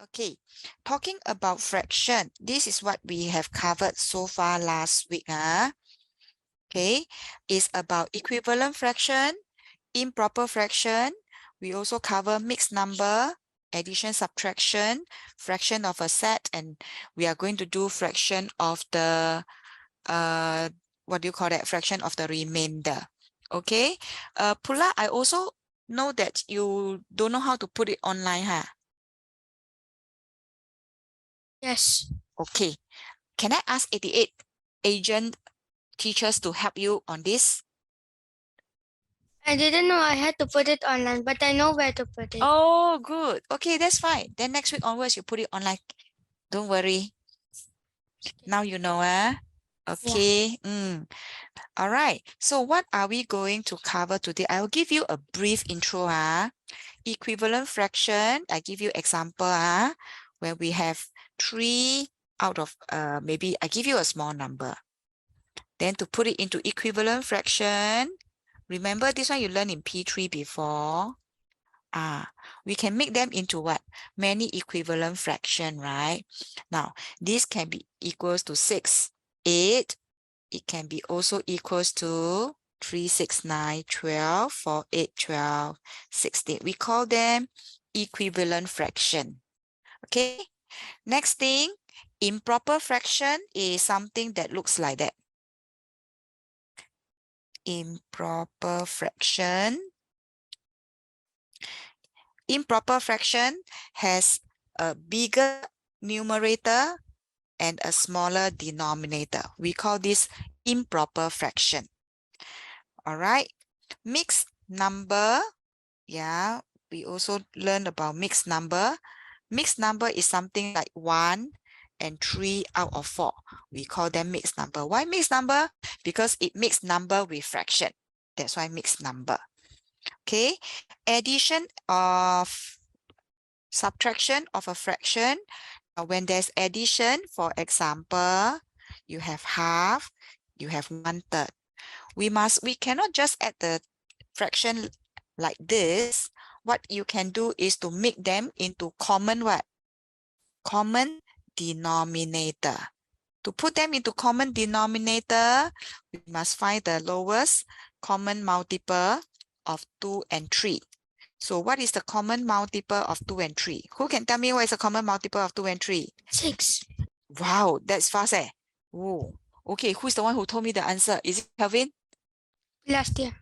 Okay, talking about fraction, this is what we have covered so far last week. Okay, it's about equivalent fraction, improper fraction. We also cover mixed number, addition, subtraction, fraction of a set, and we are going to do fraction of the, what do you call that? Fraction of the remainder. Okay, Pula, I also know that you don't know how to put it online, huh? Yes. Okay, can I ask 88 agent teachers to help you on this? I didn't know I had to put it online, but I know where to put it. Oh, good. Okay, that's fine. Then next week onwards, you put it online. Don't worry. Now you know, Okay. All right. So what are we going to cover today? I will give you a brief intro, Equivalent fraction. I give you example, where we have 3 out of, maybe I give you a small number. Then to put it into equivalent fraction, remember this one you learned in P3 before. We can make them into what? Many equivalent fraction, right? Now, this can be equals to 6, 8. It can be also equals to 3, 6, 9, 12, 4, 8, 12, 16. We call them equivalent fraction. Okay. Next thing, improper fraction is something that looks like that. Improper fraction. Improper fraction has a bigger numerator and a smaller denominator. We call this improper fraction. All right. Mixed number. Yeah, we also learned about mixed number. Mixed number is something like 1 and 3 out of 4. We call them mixed number. Why mixed number? Because it mixed number with fraction. That's why mixed number. Okay. Addition of subtraction of a fraction. When there's addition, for example, you have half, you have 1/3. We cannot just add the fraction like this. What you can do is to make them into common what? Common denominator. To put them into common denominator, we must find the lowest common multiple of 2 and 3. So what is the common multiple of 2 and 3? Who can tell me what is the common multiple of 2 and 3? 6. Wow, that's fast, Oh, okay, who's the one who told me the answer? Is it Kelvin? Last year.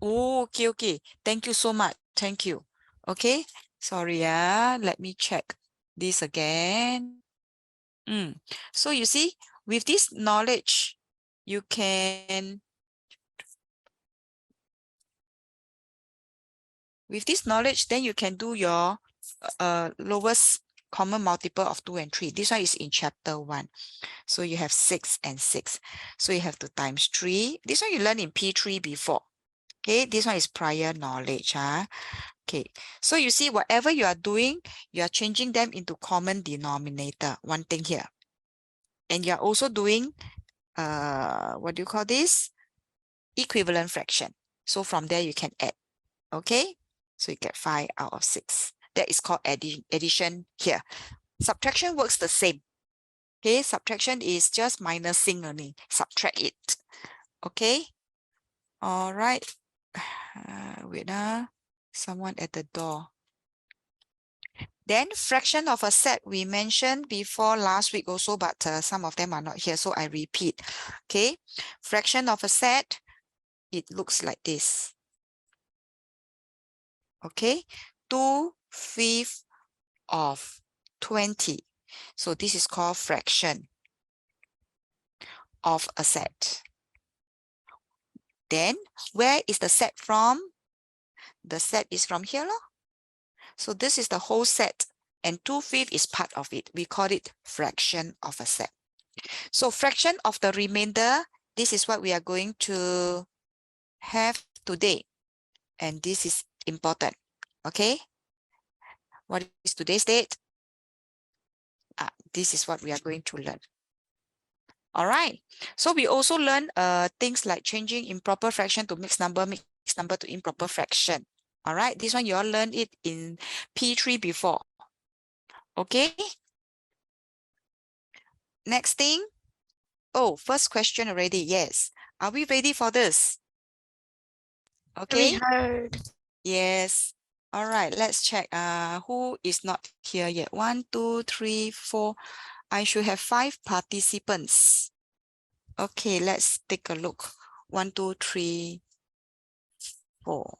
Oh, okay. Thank you so much. Thank you. Okay, sorry, let me check this again. So you see, with this knowledge, you can, then you can do your lowest common multiple of 2 and 3. This one is in chapter 1. So you have 6 and 6. So you have to times 3. This one you learned in P3 before. Okay, this one is prior knowledge. Okay, so you see whatever you are doing, you are changing them into common denominator. One thing here. And you're also doing, what do you call this? Equivalent fraction. So from there you can add. Okay, so you get 5 out of 6. That is called addition here. Subtraction works the same. Okay, subtraction is just minusing only. Subtract it. Okay. All right. Wait, someone at the door. Then fraction of a set we mentioned before last week also, but some of them are not here, so I repeat. Okay, fraction of a set, it looks like this. Okay, 2/5 of 20. So this is called fraction of a set. Then where is the set from? The set is from here. So this is the whole set and 2/5 is part of it. We call it fraction of a set. So fraction of the remainder, this is what we are going to have today. And this is important. Okay. What is today's date? This is what we are going to learn. All right. So we also learn things like changing improper fraction to mixed number to improper fraction. All right. This one you all learned it in P3 before. Okay. Next thing. Oh, first question already. Yes. Are we ready for this? Very Okay. hard. Yes. All right. Let's check. Who is not here yet? 1, 2, 3, 4. I should have 5 participants. Okay. Let's take a look. 1, 2, 3, 4.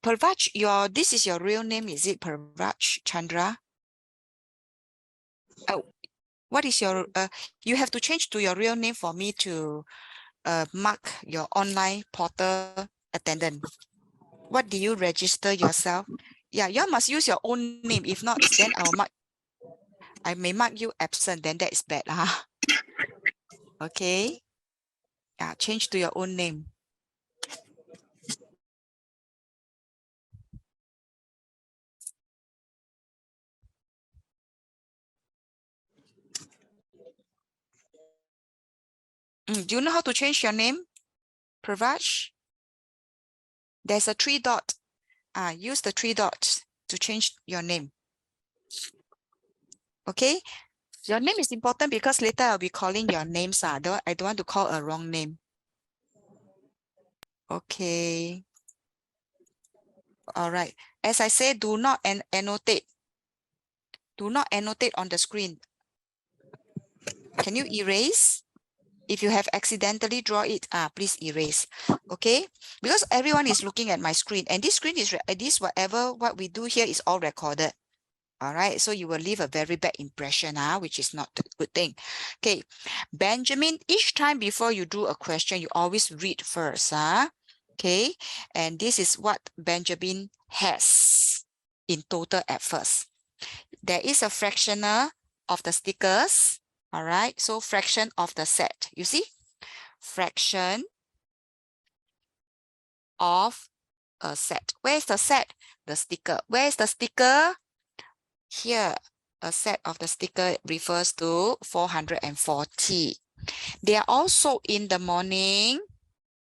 Parvaj, this is your real name, is it, Parvaj Chandra? Oh, what is your you have to change to your real name for me to mark your online portal attendant. What do you register yourself? Yeah, you must use your own name. If not, then I may mark you absent, then that is bad. Huh? Okay. Yeah, change to your own name. Do you know how to change your name, Pravaj? There's a 3 dot. Use the 3 dots to change your name. Okay. Your name is important because later I'll be calling your names. I don't want to call a wrong name. Okay. All right. As I say, do not annotate. Do not annotate on the screen. Can you erase? If you have accidentally draw it, please erase. Okay? Because everyone is looking at my screen, and this screen is what we do here is all recorded. All right, so you will leave a very bad impression, which is not a good thing. Okay, Benjamin, each time before you do a question, you always read first. Okay, and this is what Benjamin has in total at first. There is a fractional of the stickers. All right, so fraction of the set. You see, fraction of a set. Where's the set? The sticker. Where's the sticker? Here, a set of the sticker refers to 440. They are also in the morning.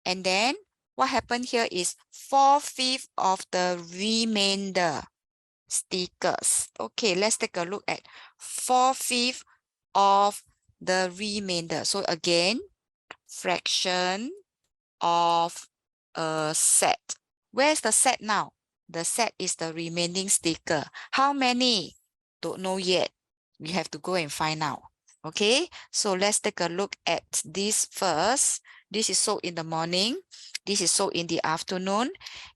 And then what happened here is 4/5 of the remainder stickers. Okay, let's take a look at 4/5 of the remainder. So again, fraction of a set. Where's the set now? The set is the remaining sticker. How many? Don't know yet. We have to go and find out. Okay, so let's take a look at this first. This is sold in the morning. This is sold in the afternoon.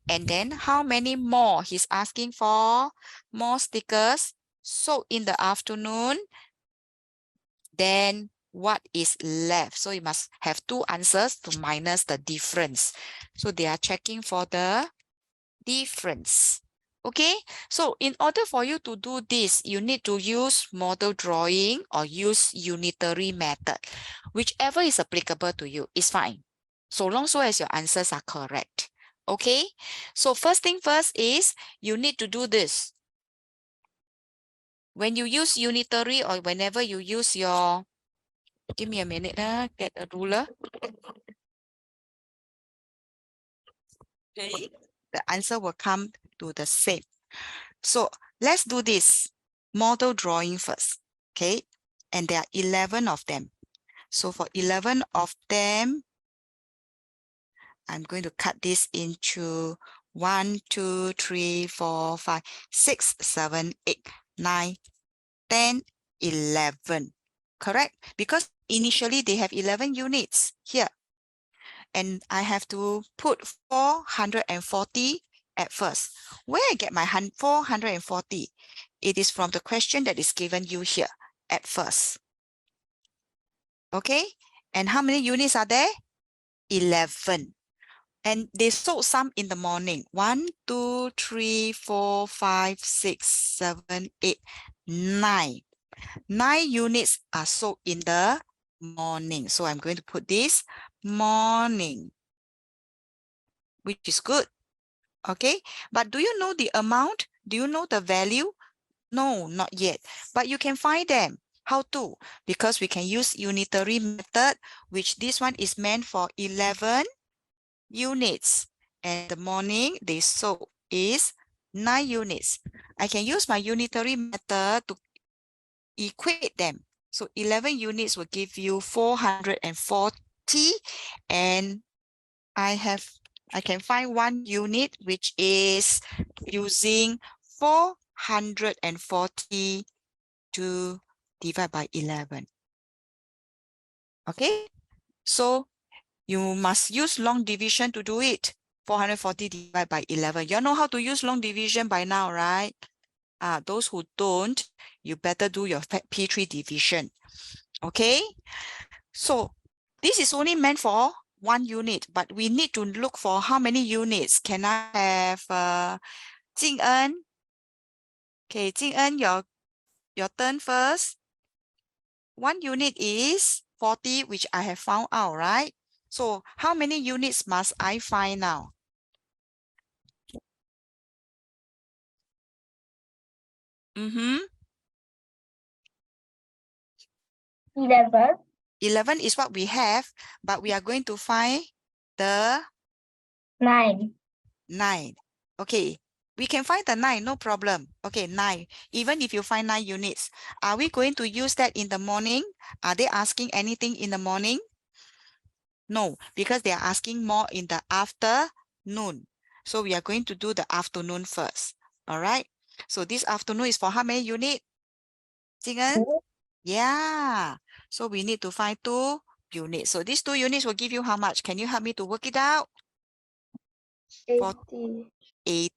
And then how many more? He's asking for more stickers sold in the afternoon. Then what is left? So you must have 2 answers to minus the difference. So they are checking for the difference. Okay, so in order for you to do this, you need to use model drawing or use unitary method. Whichever is applicable to you is fine, so long as your answers are correct. Okay, so first thing first is you need to do this. When you use unitary or whenever you use your, give me a minute, get a ruler. Okay, the answer will come to the same. So let's do this model drawing first, okay? And there are 11 of them. So for 11 of them, I'm going to cut this into 1, 2, 3, 4, 5, 6, 7, 8, 9, 10, 11. Correct? Because initially they have 11 units here. And I have to put 440 at first. Where I get my 440? It is from the question that is given you here at first. Okay, and how many units are there? 11. And they sold some in the morning. 1, 2, 3, 4, 5, 6, 7, 8, 9. 9 units are sold in the morning. So I'm going to put this morning, which is good. Okay, but do you know the amount? Do you know the value? No, not yet. But you can find them. How to? Because we can use unitary method, which this one is meant for 11 units. And the morning they sold is 9 units. I can use my unitary method to equate them. So 11 units will give you 440. And I can find 1 unit which is using 440 to divide by 11. Okay, so you must use long division to do it. 440 divided by 11. You know how to use long division by now, right? Those who don't, you better do your P3 division. Okay, so this is only meant for 1 unit, but we need to look for how many units. Can I have Jing En? Okay, Jing En, your turn first. 1 unit is 40, which I have found out, right? So how many units must I find now? Mm-hmm. 11. 11 is what we have, but we are going to find the 9. 9. Okay, we can find the 9, no problem. Okay, 9. Even if you find 9 units, are we going to use that in the morning? Are they asking anything in the morning? No, because they are asking more in the afternoon. So we are going to do the afternoon first. All right. So this afternoon is for how many units? Jing En? Yeah. So we need to find 2 units. So these 2 units will give you how much? Can you help me to work it out? 80. 80.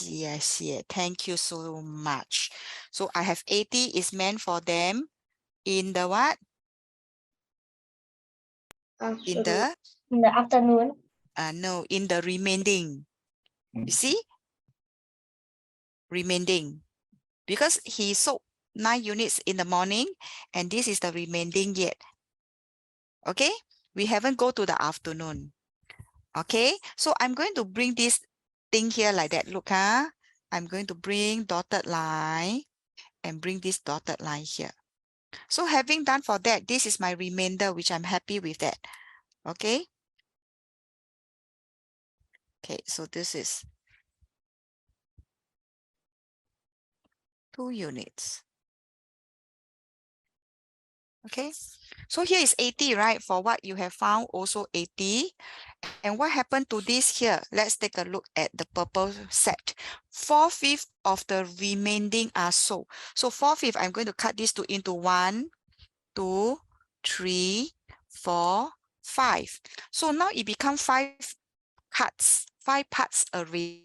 Yes, yeah. Thank you so much. So I have 80 is meant for them in the what? In the In the afternoon. no, in the remaining. You see? Remaining. Because he sold 9 units in the morning and this is the remaining yet. Okay? We haven't go to the afternoon. Okay? So I'm going to bring this thing here like that. Look, I'm going to bring dotted line and bring this dotted line here. So having done for that, this is my remainder, which I'm happy with that. Okay. Okay, so this is 2 units. Okay, so here is 80, right? For what you have found, also 80. And what happened to this here? Let's take a look at the purple set. 4/5 of the remaining are sold. So 4/5, I'm going to cut this into 1, 2, 3, 4, 5. So now it becomes 5 cuts, 5 parts already.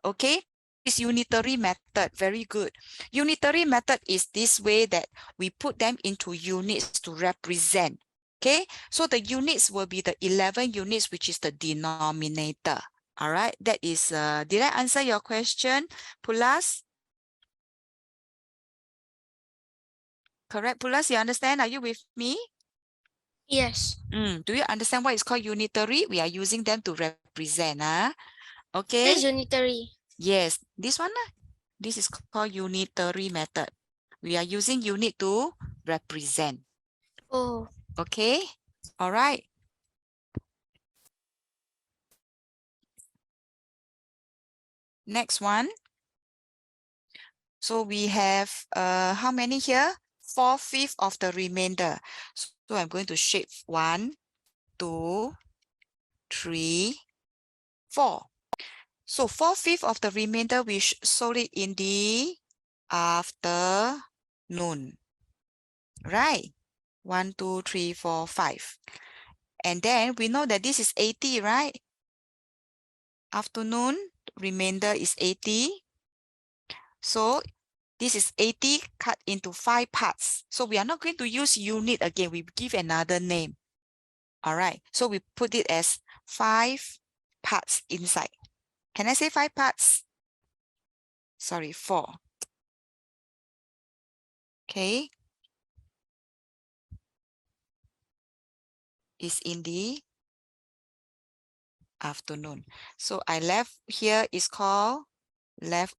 Okay, it's unitary method. Very good. Unitary method is this way that we put them into units to represent. Okay, so the units will be the 11 units, which is the denominator. All right, that is, did I answer your question, Pulas? Correct, Pulas, you understand? Are you with me? Yes. Do you understand what is called unitary? We are using them to represent. Okay. This is unitary. Yes, this one. This is called unitary method. We are using unit to represent. Oh. Okay. All right. Next one. So we have how many here? 4/5 of the remainder. So I'm going to shape 1, 2, 3, 4. So 4/5 of the remainder, we sold it in the afternoon. Right? 1, 2, 3, 4, 5. And then we know that this is 80, right? Afternoon, remainder is 80. So this is 80 cut into 5 parts. So we are not going to use unit again. We give another name. All right. So we put it as 5 parts inside. Can I say 5 parts? Sorry, 4. Okay. Is in the afternoon. So I left here is called left